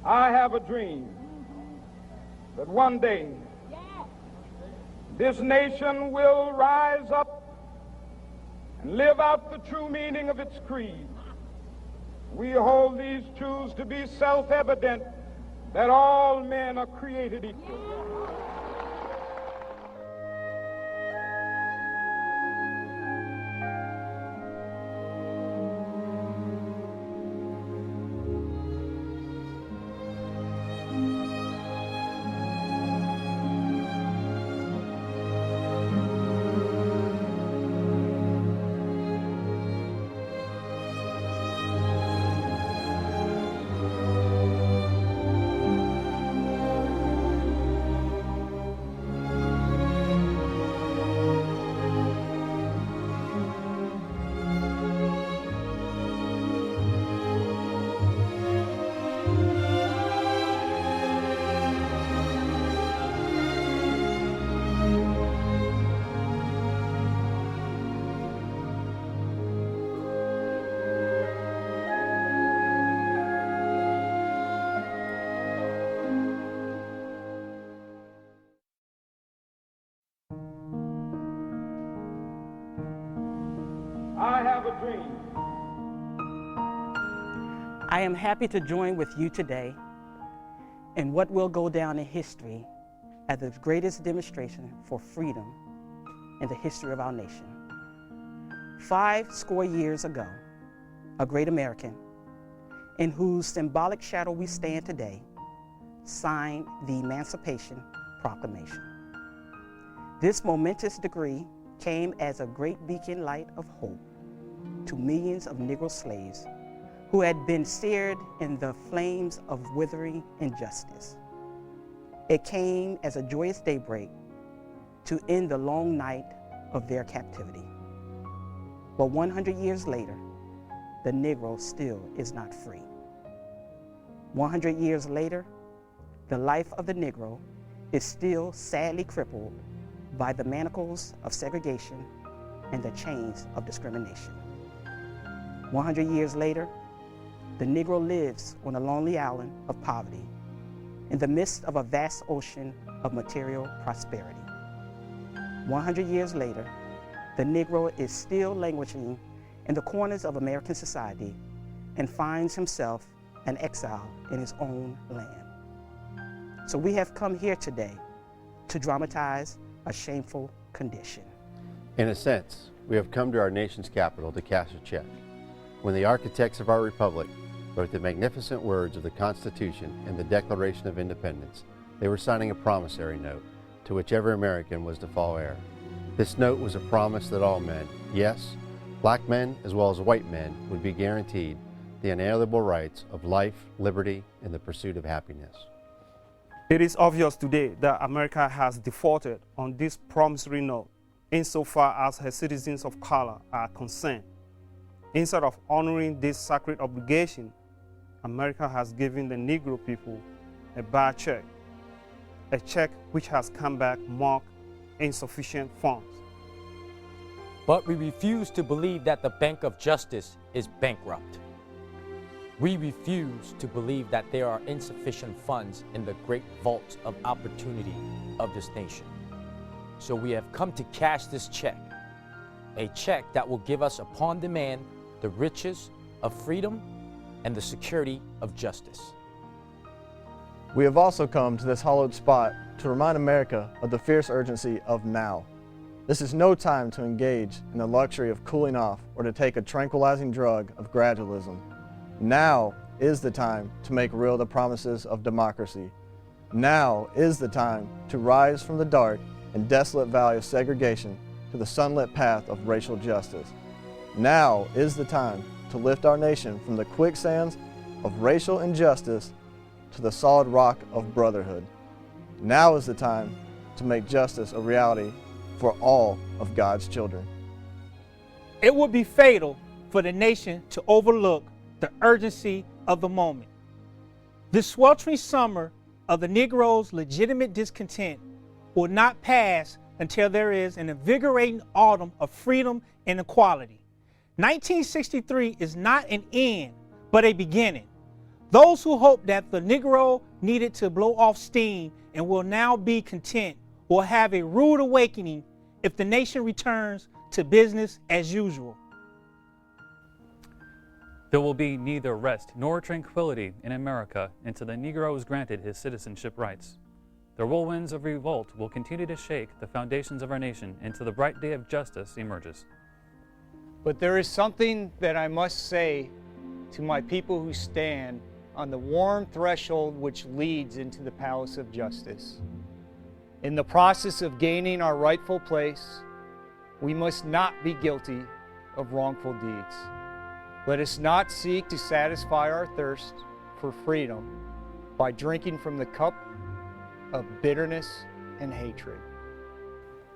I have a dream that one day this nation will rise up and live out the true meaning of its creed. We hold these truths to be self-evident, that all men are created equal. I have a dream. I am happy to join with you today in what will go down in history as the greatest demonstration for freedom in the history of our nation. 50 years ago, a great American, in whose symbolic shadow we stand today, signed the Emancipation Proclamation. This momentous decree came as a great beacon light of hope to millions of Negro slaves who had been seared in the flames of withering injustice. It came as a joyous daybreak to end the long night of their captivity. But 100 years later, the Negro still is not free. 100 years later, the life of the Negro is still sadly crippled by the manacles of segregation and the chains of discrimination. 100 years later, the Negro lives on a lonely island of poverty in the midst of a vast ocean of material prosperity. 100 years later, the Negro is still languishing in the corners of American society and finds himself an exile in his own land. So we have come here today to dramatize a shameful condition. In a sense, we have come to our nation's capital to cash a check. When the architects of our republic wrote the magnificent words of the Constitution and the Declaration of Independence, they were signing a promissory note to which every American was to fall heir. This note was a promise that all men, yes, black men as well as white men, would be guaranteed the inalienable rights of life, liberty, and the pursuit of happiness. It is obvious today that America has defaulted on this promissory note insofar as her citizens of color are concerned. Instead of honoring this sacred obligation, America has given the Negro people a bad check, a check which has come back marked insufficient funds. But we refuse to believe that the Bank of Justice is bankrupt. We refuse to believe that there are insufficient funds in the great vaults of opportunity of this nation. So we have come to cash this check, a check that will give us upon demand the riches of freedom and the security of justice. We have also come to this hallowed spot to remind America of the fierce urgency of now. This is no time to engage in the luxury of cooling off or to take a tranquilizing drug of gradualism. Now is the time to make real the promises of democracy. Now is the time to rise from the dark and desolate valley of segregation to the sunlit path of racial justice. Now is the time to lift our nation from the quicksands of racial injustice to the solid rock of brotherhood. Now is the time to make justice a reality for all of God's children. It would be fatal for the nation to overlook the urgency of the moment. This sweltering summer of the Negro's legitimate discontent will not pass until there is an invigorating autumn of freedom and equality. 1963 is not an end, but a beginning. Those who hoped that the Negro needed to blow off steam and will now be content will have a rude awakening if the nation returns to business as usual. There will be neither rest nor tranquility in America until the Negro is granted his citizenship rights. The whirlwinds of revolt will continue to shake the foundations of our nation until the bright day of justice emerges. But there is something that I must say to my people who stand on the warm threshold which leads into the palace of justice. In the process of gaining our rightful place, we must not be guilty of wrongful deeds. Let us not seek to satisfy our thirst for freedom by drinking from the cup of bitterness and hatred.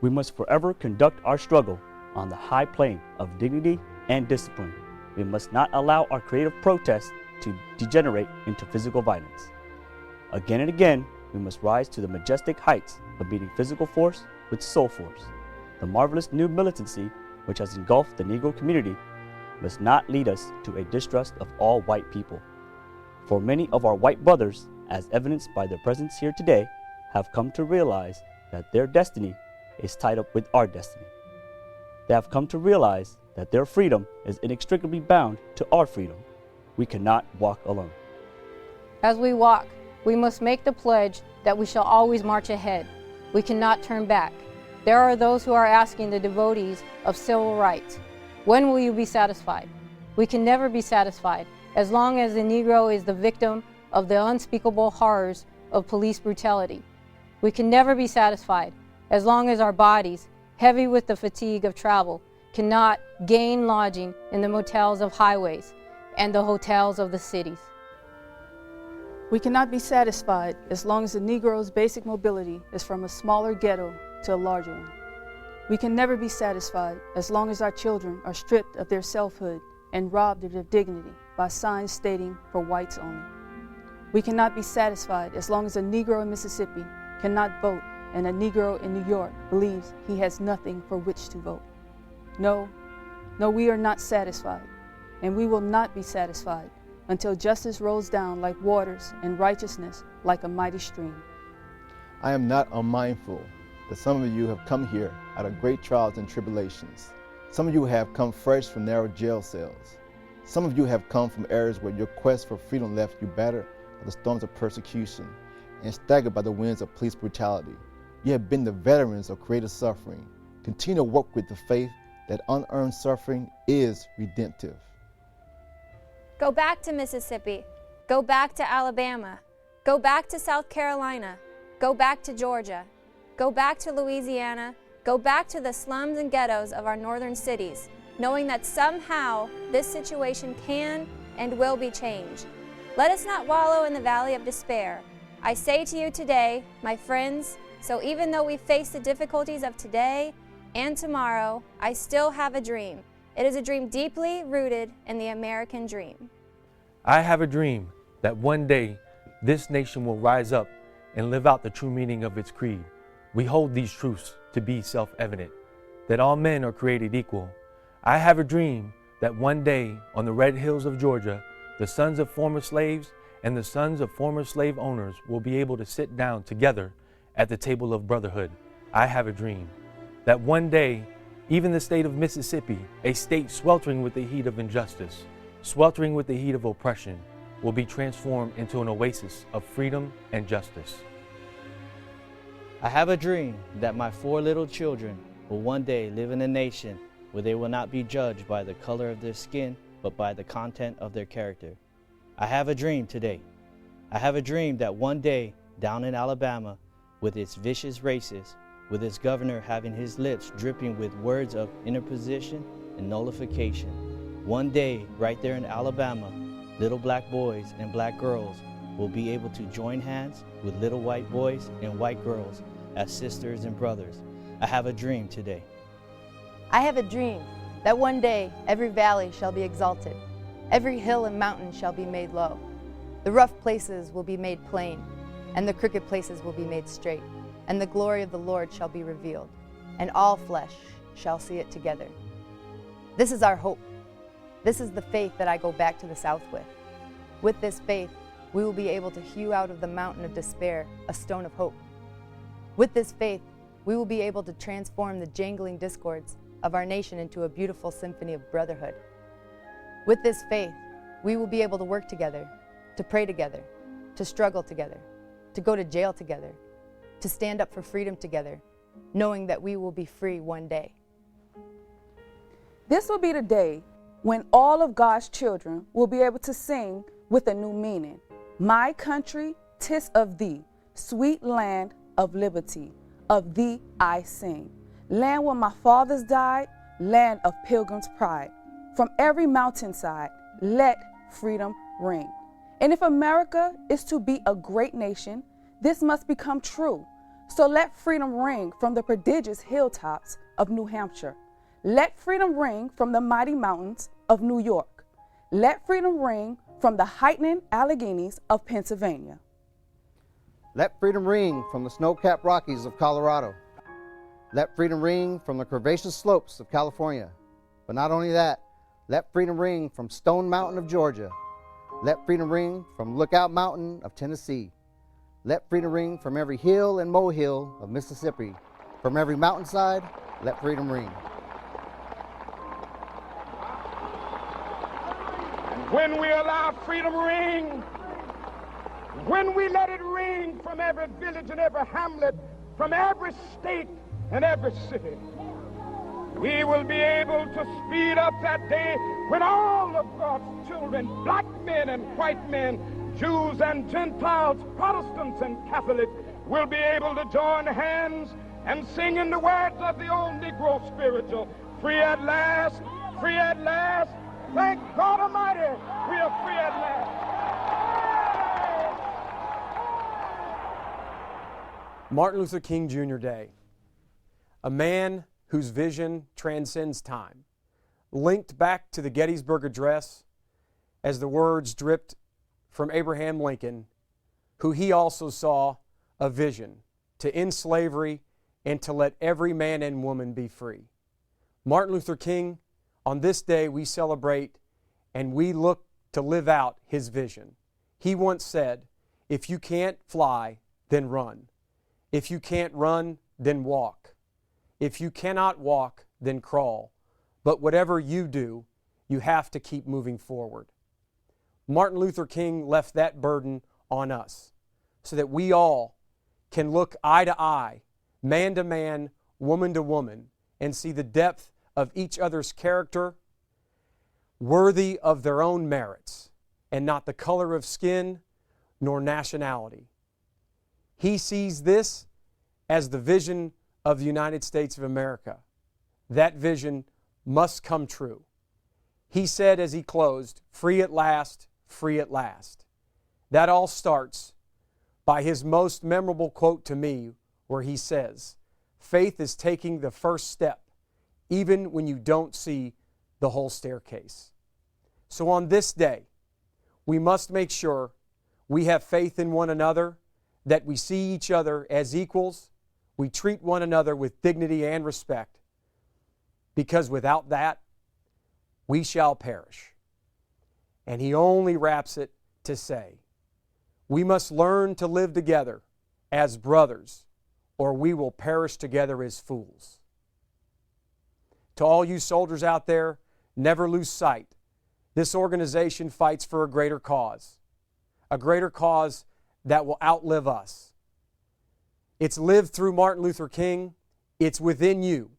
We must forever conduct our struggle on the high plane of dignity and discipline. We must not allow our creative protests to degenerate into physical violence. Again and again, we must rise to the majestic heights of meeting physical force with soul force. The marvelous new militancy which has engulfed the Negro community must not lead us to a distrust of all white people. For many of our white brothers, as evidenced by their presence here today, have come to realize that their destiny is tied up with our destiny. They have come to realize that their freedom is inextricably bound to our freedom. We cannot walk alone. As we walk, we must make the pledge that we shall always march ahead. We cannot turn back. There are those who are asking the devotees of civil rights, when will you be satisfied? We can never be satisfied as long as the Negro is the victim of the unspeakable horrors of police brutality. We can never be satisfied as long as our bodies, heavy with the fatigue of travel, cannot gain lodging in the motels of highways and the hotels of the cities. We cannot be satisfied as long as the Negro's basic mobility is from a smaller ghetto to a larger one. We can never be satisfied as long as our children are stripped of their selfhood and robbed of their dignity by signs stating for whites only. We cannot be satisfied as long as a Negro in Mississippi cannot vote and a Negro in New York believes he has nothing for which to vote. No, we are not satisfied, and we will not be satisfied until justice rolls down like waters and righteousness like a mighty stream. I am not unmindful that some of you have come here out of great trials and tribulations. Some of you have come fresh from narrow jail cells. Some of you have come from areas where your quest for freedom left you battered by the storms of persecution and staggered by the winds of police brutality. You have been the veterans of creative suffering. Continue to work with the faith that unearned suffering is redemptive. Go back to Mississippi. Go back to Alabama. Go back to South Carolina. Go back to Georgia. Go back to Louisiana. Go back to the slums and ghettos of our northern cities, knowing that somehow this situation can and will be changed. Let us not wallow in the valley of despair. I say to you today, my friends, so even though we face the difficulties of today and tomorrow, I still have a dream. It is a dream deeply rooted in the American dream. I have a dream that one day this nation will rise up and live out the true meaning of its creed. We hold these truths to be self-evident, that all men are created equal. I have a dream that one day on the red hills of Georgia, the sons of former slaves and the sons of former slave owners will be able to sit down together at the table of brotherhood. I have a dream that one day, even the state of Mississippi, a state sweltering with the heat of injustice, sweltering with the heat of oppression, will be transformed into an oasis of freedom and justice. I have a dream that my 4 little children will one day live in a nation where they will not be judged by the color of their skin, but by the content of their character. I have a dream today. I have a dream that one day down in Alabama, with its vicious racists, with its governor having his lips dripping with words of interposition and nullification, one day right there in Alabama, little black boys and black girls will be able to join hands with little white boys and white girls as sisters and brothers. I have a dream today. I have a dream that one day every valley shall be exalted, every hill and mountain shall be made low. The rough places will be made plain, and the crooked places will be made straight, and the glory of the Lord shall be revealed, and all flesh shall see it together. This is our hope. This is the faith that I go back to the South with. With this faith, we will be able to hew out of the mountain of despair a stone of hope. With this faith, we will be able to transform the jangling discords of our nation into a beautiful symphony of brotherhood. With this faith, we will be able to work together, to pray together, to struggle together, to go to jail together, to stand up for freedom together, knowing that we will be free one day. This will be the day when all of God's children will be able to sing with a new meaning. My country, 'tis of thee, sweet land of liberty, of thee I sing. Land where my fathers died, land of pilgrims' pride. From every mountainside, let freedom ring. And if America is to be a great nation, this must become true. So let freedom ring from the prodigious hilltops of New Hampshire. Let freedom ring from the mighty mountains of New York. Let freedom ring from the heightening Alleghenies of Pennsylvania. Let freedom ring from the snow-capped Rockies of Colorado. Let freedom ring from the curvaceous slopes of California. But not only that, let freedom ring from Stone Mountain of Georgia. Let freedom ring from Lookout Mountain of Tennessee. Let freedom ring from every hill and molehill of Mississippi. From every mountainside, let freedom ring. When we allow freedom ring, when we let it ring from every village and every hamlet, from every state and every city, we will be able to speed up that day when all of God's children, black men and white men, Jews and Gentiles, Protestants and Catholics, will be able to join hands and sing in the words of the old Negro spiritual, free at last, free at last. Thank God Almighty, we are free at last. Martin Luther King Jr. Day, a man whose vision transcends time, linked back to the Gettysburg Address as the words dripped from Abraham Lincoln, who he also saw a vision to end slavery and to let every man and woman be free. Martin Luther King, on this day we celebrate and we look to live out his vision. He once said, if you can't fly, then run. If you can't run, then walk. If you cannot walk, then crawl. But whatever you do, you have to keep moving forward. Martin Luther King left that burden on us so that we all can look eye to eye, man to man, woman to woman, and see the depth of each other's character, worthy of their own merits, and not the color of skin nor nationality. He sees this as the vision of the United States of America. That vision must come true. He said as he closed, free at last, free at last. That all starts by his most memorable quote to me, where he says, faith is taking the first step, even when you don't see the whole staircase. So on this day, we must make sure we have faith in one another, that we see each other as equals, we treat one another with dignity and respect, because without that, we shall perish. And he only wraps it to say, we must learn to live together as brothers, or we will perish together as fools. To all you soldiers out there, never lose sight. This organization fights for a greater cause that will outlive us. It's lived through Martin Luther King. It's within you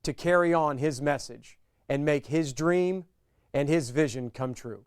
to carry on his message and make his dream and his vision come true.